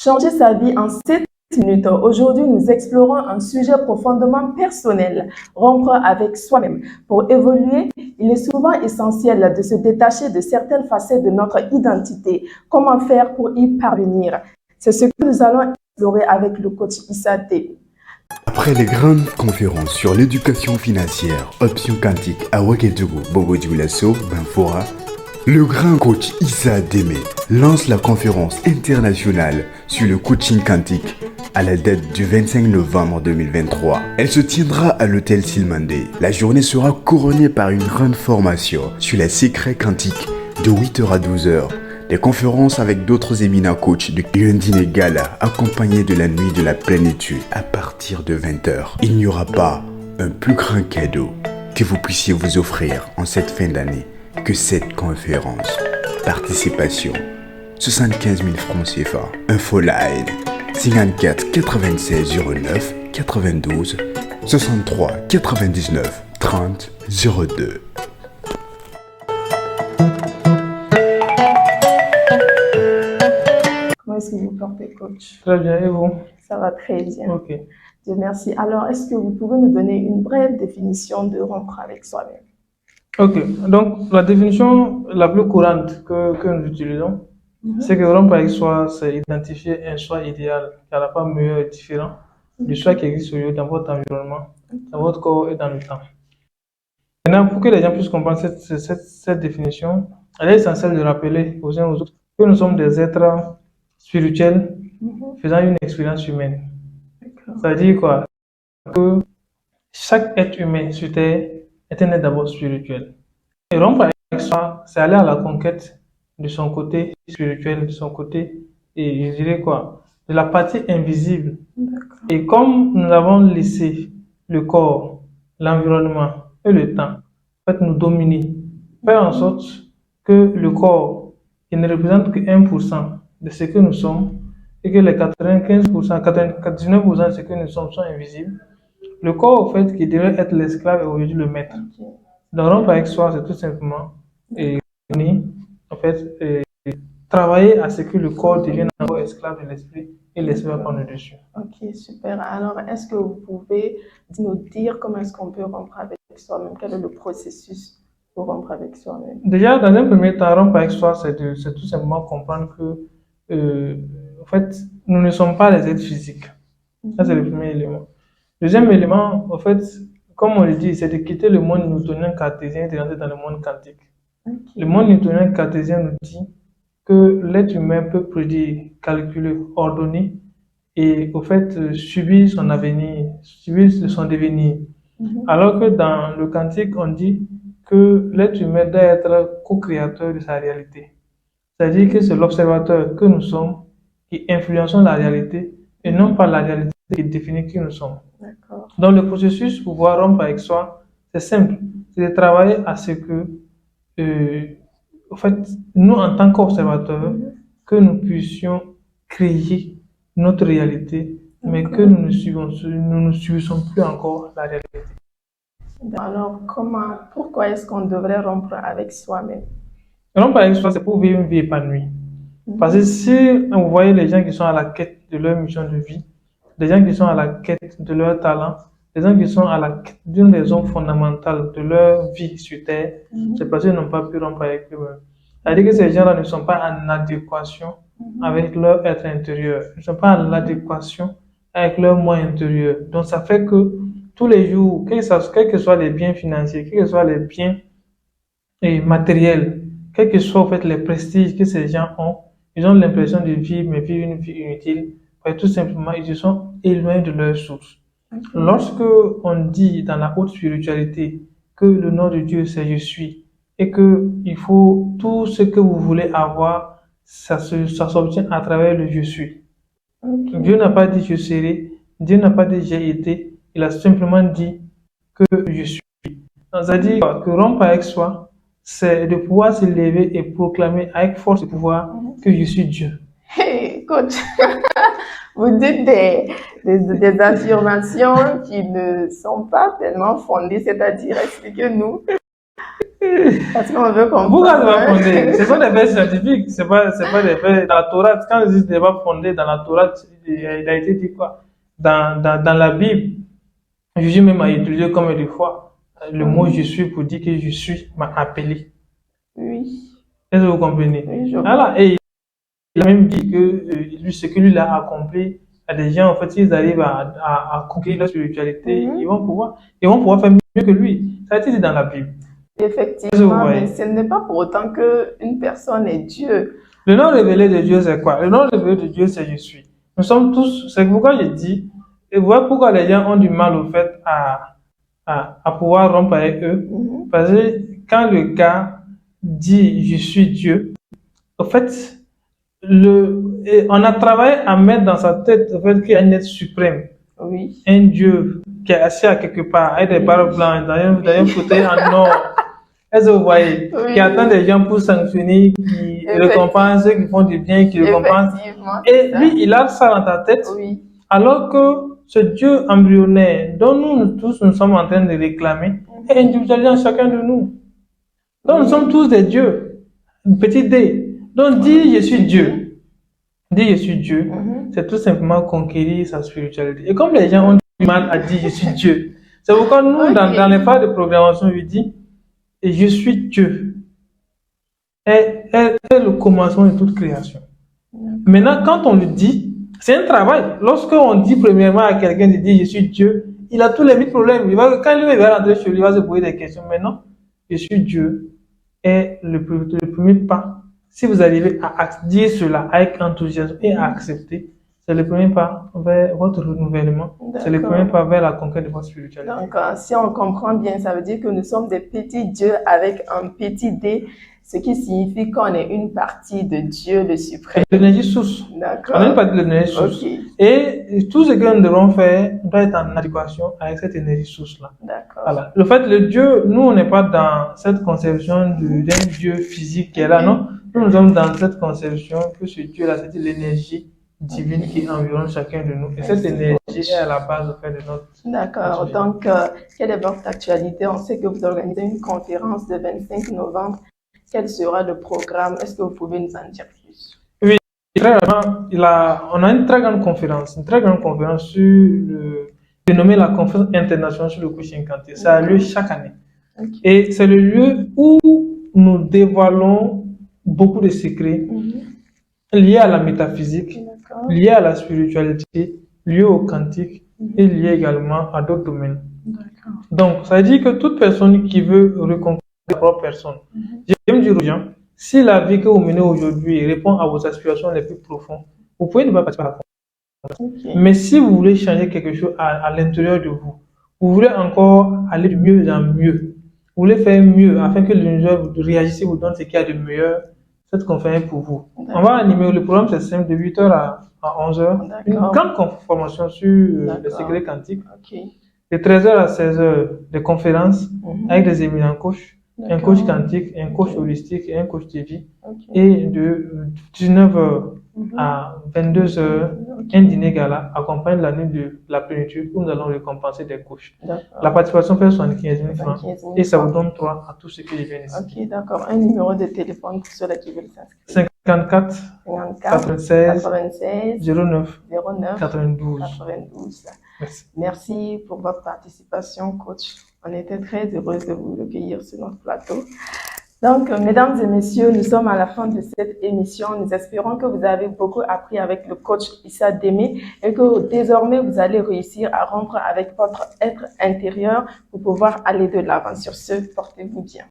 Changer sa vie en 7 minutes. Aujourd'hui, nous explorons un sujet profondément personnel, rompre avec soi-même. Pour évoluer, il est souvent essentiel de se détacher de certaines facettes de notre identité. Comment faire pour y parvenir? C'est ce que nous allons explorer avec le coach Issa T. Après les grandes conférences sur l'éducation financière, option quantique à Ouagadougou, Bobo Dioulasso, Benfora, le grand coach Issa Démé lance la conférence internationale sur le coaching quantique à la date du 25 novembre 2023. Elle se tiendra à l'hôtel Silmandé. La journée sera couronnée par une grande formation sur les secrets quantiques de 8h à 12h. Des conférences avec d'autres éminents coachs de Lundin Gala accompagnés de la nuit de la plénitude à partir de 20h. Il n'y aura pas un plus grand cadeau que vous puissiez vous offrir en cette fin d'année que cette conférence. Participation 75 000 francs CFA. Infoline 54 96 09 92 63 99 30 02. Comment est-ce que vous portez, coach? Très bien, et vous? Ça va très bien. Ok. Dieu merci. Alors, est-ce que vous pouvez nous donner une brève définition de rompre avec soi-même? Ok, donc la définition la plus courante que nous utilisons, c'est que rompre avec soi, c'est identifier un choix idéal qui n'a pas meilleur et différent du choix qui existe aujourd'hui dans votre environnement, dans votre corps et dans le temps. Maintenant, pour que les gens puissent comprendre cette définition, il est essentiel de rappeler aux uns aux autres que nous sommes des êtres spirituels faisant une expérience humaine. Ça veut dire quoi? Que chaque être humain sur Terre est un être d'abord spirituel. Et rompre avec soi, c'est aller à la conquête de son côté spirituel, de son côté, et je dirais quoi, de la partie invisible. Et comme nous avons laissé le corps, l'environnement et le temps, en fait, nous dominer, faire en sorte que le corps, il ne représente que 1% de ce que nous sommes, et que les 95%, 99% de ce que nous sommes sont invisibles. Le corps, au fait, qui devrait être l'esclave est aujourd'hui le maître. Donc, rompre avec soi, c'est tout simplement en fait, travailler à ce que le corps devienne encore esclave de l'esprit et l'esprit va prendre le dessus. Ok, super. Alors, est-ce que vous pouvez nous dire comment est-ce qu'on peut rompre avec soi-même? Quel est le processus pour rompre avec soi-même? Déjà, dans un premier temps, rompre avec soi, c'est tout simplement comprendre que, en fait, nous ne sommes pas les êtres physiques. Ça, c'est le premier élément. Deuxième élément, en fait, comme on le dit, c'est de quitter le monde newtonien cartésien et de rentrer dans le monde quantique. Le monde newtonien cartésien nous dit que l'être humain peut prédire, calculer, ordonner et au fait subir son avenir, subir son devenir. Alors que dans le quantique, on dit que l'être humain doit être co-créateur de sa réalité. C'est-à-dire que c'est l'observateur que nous sommes qui influençons la réalité et non pas la réalité qui définit qui nous sommes. Donc le processus pour pouvoir rompre avec soi, c'est simple, c'est de travailler à ce que en fait, nous, en tant qu'observateurs, que nous puissions créer notre réalité, mais que nous ne subissons plus encore la réalité. Alors, pourquoi est-ce qu'on devrait rompre avec soi-même? Rompre avec soi, c'est pour vivre une vie épanouie. Parce que si vous voyez les gens qui sont à la quête de leur mission de vie, les gens qui sont à la quête de leur talent, les gens qui sont à la quête d'une raison fondamentale de leur vie sur Terre, c'est parce qu'ils n'ont pas pu rompre avec eux-mêmes. C'est-à-dire que ces gens-là ne sont pas en adéquation avec leur être intérieur, ils ne sont pas en adéquation avec leur moi intérieur. Donc ça fait que tous les jours, quels que soient les biens financiers, quels que soient les biens matériels, quels que soient en fait, les prestiges que ces gens ont, ils ont l'impression de vivre, mais vivre une vie inutile, parce que tout simplement, ils se sont éloignés de leur source. Lorsque on dit dans la haute spiritualité que le nom de Dieu c'est je suis et que il faut tout ce que vous voulez avoir, ça s'obtient à travers le je suis. Dieu n'a pas dit je serai, Dieu n'a pas dit j'ai été, il a simplement dit que je suis. C'est-à-dire que rompre avec soi, c'est de pouvoir se lever et proclamer avec force et pouvoir que je suis Dieu. Hey, coach, vous dites des affirmations qui ne sont pas tellement fondées, c'est-à-dire, expliquez-nous. Parce qu'on veut Pourquoi c'est pas comprendre. fondé? Ce sont des faits scientifiques, c'est pas des faits. Dans la Torah, quand je dis n'est pas fondé, dans la Torah, il a été dit quoi? Dans la Bible, Jésus même a utilisé combien de fois le mot je suis pour dire que je suis m'a appelé. Oui, Est-ce que vous comprenez? oui, je vois. Voilà, et il a même dit que ce que lui a accompli à des gens, en fait, s'ils arrivent à conquérir leur spiritualité, Mhm. ils vont pouvoir faire mieux que lui. Ça a été dit dans la Bible. Effectivement, Ouais. mais ce n'est pas pour autant qu'une personne est Dieu. Le nom révélé de Dieu, c'est quoi? Le nom révélé de Dieu, c'est je suis. Nous sommes tous, c'est pourquoi je dis, et voilà pourquoi les gens ont du mal au fait à pouvoir rompre avec eux. Mhm. Parce que quand le gars dit je suis Dieu, au fait, et on a travaillé à mettre dans sa tête au fait qu'il y a un être suprême, Oui, un Dieu qui est assis à quelque part, avec des barres blanches, dans un fauteuil en or. Est-ce que vous voyez? Oui. Qui attend des gens pour sanctionner, qui récompense ceux qui font du bien, qui récompense. effectivement. Et c'est lui, il a ça dans ta tête, ça. Oui, alors que ce Dieu embryonnaire dont nous tous nous sommes en train de réclamer est individualisé en chacun de nous. Donc nous sommes tous des dieux. Petit d. Donc dis je suis Dieu. Dis je suis Dieu, Mhm. c'est tout simplement conquérir sa spiritualité. Et comme les gens ont du mal à dire je suis Dieu, c'est pourquoi nous, Ok. dans les phases de programmation, je dis et je suis Dieu. Est le commencement de toute création. Maintenant, quand on le dit, c'est un travail. Lorsqu'on dit premièrement à quelqu'un de dire je suis Dieu, il a tous les 1000 problèmes. Quand lui va rentrer chez lui, il va se poser des questions. Maintenant, je suis Dieu est le premier pas. Si vous arrivez à dire cela avec enthousiasme et à accepter, c'est le premier pas vers votre renouvellement. C'est le D'accord. premier pas vers la conquête de votre spiritualité. Donc, si on comprend bien, ça veut dire que nous sommes des petits dieux avec un petit d, ce qui signifie qu'on est une partie de Dieu le suprême. L'énergie source. D'accord. On est une partie de l'énergie source. Ok, Et tout ce que nous devons faire doit être en adéquation avec cette énergie source-là. d'accord. Voilà. Le fait, le Dieu, nous, on n'est pas dans cette conception d'un Dieu physique qui est là, non? Nous sommes dans cette conception que ce Dieu-là, c'est l'énergie divine qui environne chacun de nous. Et cette énergie est à la base de faire de notre. D'accord. Absolument. Donc, quelle est votre actualité? On sait que vous organisez une conférence le 25 novembre. Quel sera le programme? Est-ce que vous pouvez nous en dire plus? Oui, très vraiment, on a une très grande conférence sur dénommée la conférence internationale sur le coaching quantique. Ça a lieu chaque année. Ok. Et c'est le lieu où nous dévoilons beaucoup de secrets Mhm. liés à la métaphysique, D'accord. liés à la spiritualité, liés au quantique et liés également à d'autres domaines. D'accord. Donc, ça veut dire que toute personne qui veut reconquérir sa propre personne, j'aime dire aux gens, si la vie que vous menez aujourd'hui répond à vos aspirations les plus profondes, vous pouvez ne pas participer à la conférence. Ok. Mais si vous voulez changer quelque chose à l'intérieur de vous, vous voulez encore aller de mieux en mieux, vous voulez faire mieux afin que l'univers vous réagisse et vous donne ce qu'il y a de meilleur, cette conférence est pour vous. On va animer le programme, c'est simple, de 8h à 11h. Une D'accord. grande formation sur les D'accord. secrets quantiques. Ok. De 13h à 16h, des conférences Mhm. avec des éminents coachs, un D'accord. coach quantique, un coach holistique et un coach de vie. Ok. Et de 19h Mhm. à 22h, Ok. un dîner gala accompagne la nuit de la plénitude où nous allons récompenser des coachs. D'accord. La participation fait 75 000 francs 75 000 et ça vous francs. donne 3 à tous ceux qui viennent ici. Ok, d'accord. Un numéro de téléphone pour ceux qui veulent s'inscrire. 54 54 96 96 09 09 92. 92. Merci. Merci pour votre participation, coach. On était très heureuse de vous accueillir sur notre plateau. Donc, mesdames et messieurs, nous sommes à la fin de cette émission. Nous espérons que vous avez beaucoup appris avec le coach Issa Démé et que désormais, vous allez réussir à rompre avec votre être intérieur pour pouvoir aller de l'avant. Sur ce, portez-vous bien.